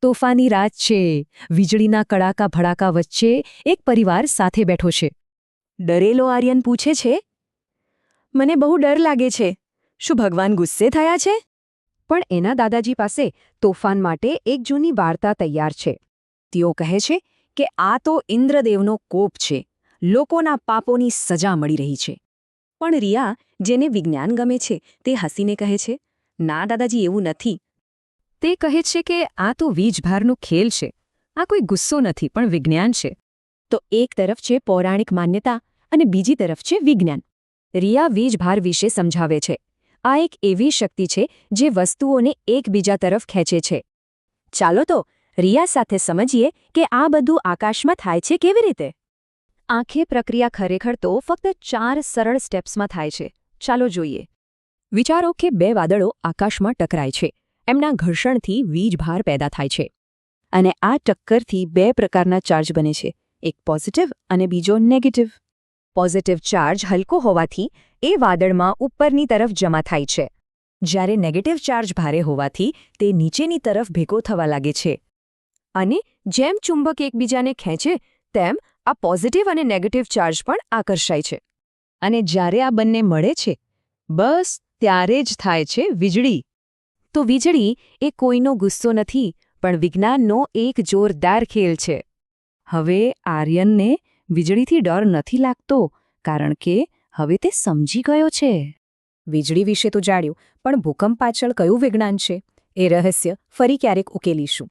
તોફાની રાત છે. વીજળીના કડાકા ભડાકા વચ્ચે એક પરિવાર સાથે બેઠો છે. ડરેલો આર્યન પૂછે છે, મને બહુ ડર લાગે છે. શું ભગવાન ગુસ્સે થયા છે? પણ એના દાદાજી પાસે તોફાન માટે એક જૂની વાર્તા તૈયાર છે. તેઓ કહે છે કે આ તો ઇન્દ્રદેવનો કોપ છે. લોકોના પાપોની સજા મળી રહી છે. પણ રિયા, જેને વિજ્ઞાન ગમે છે, તે હસીને કહે છે, ના દાદાજી, એવું નથી. તે કહે છે કે આ તો વીજભારનો ખેલ છે. આ કોઈ ગુસ્સો નથી, પણ વિજ્ઞાન છે. તો એક તરફ છે પૌરાણિક માન્યતા અને બીજી તરફ છે વિજ્ઞાન. રિયા વીજભાર વિશે સમજાવે છે. આ એક એવી શક્તિ છે જે વસ્તુઓને એકબીજા તરફ ખેંચે છે. ચાલો તો રિયા સાથે સમજીએ કે આ બધું આકાશમાં થાય છે કેવી રીતે. આખી પ્રક્રિયા ખરેખર તો ફક્ત 4 સરળ સ્ટેપ્સમાં થાય છે. ચાલો જોઈએ. વિચારો કે 2 વાદળો આકાશમાં ટકરાય છે. એમના ઘર્ષણથી વીજભાર પેદા થાય છે. અને આ ટક્કરથી 2 પ્રકારના ચાર્જ બને છે, એક પોઝિટિવ અને બીજો નેગેટિવ. પોઝિટિવ ચાર્જ હલકો હોવાથી એ વાદળમાં ઉપરની તરફ જમા થાય છે, જ્યારે નેગેટિવ ચાર્જ ભારે હોવાથી તે નીચેની તરફ ભેગો થવા લાગે છે. અને જેમ ચુંબક એકબીજાને ખેંચે તેમ આ પોઝિટિવ અને નેગેટિવ ચાર્જ પણ આકર્ષાય છે. અને જ્યારે આ બંને મળે છે, બસ ત્યારે જ થાય છે વીજળી. તો વીજળી એ કોઈનો ગુસ્સો નથી, પણ વિજ્ઞાનનો એક જોરદાર ખેલ છે. હવે આર્યનને વીજળીથી ડર નથી લાગતો, કારણ કે હવે તે સમજી ગયો છે. વીજળી વિશે તો જાણ્યું, પણ ભૂકંપ પાછળ કયું વિજ્ઞાન છે, એ રહસ્ય ફરી ક્યારેક ઉકેલીશું.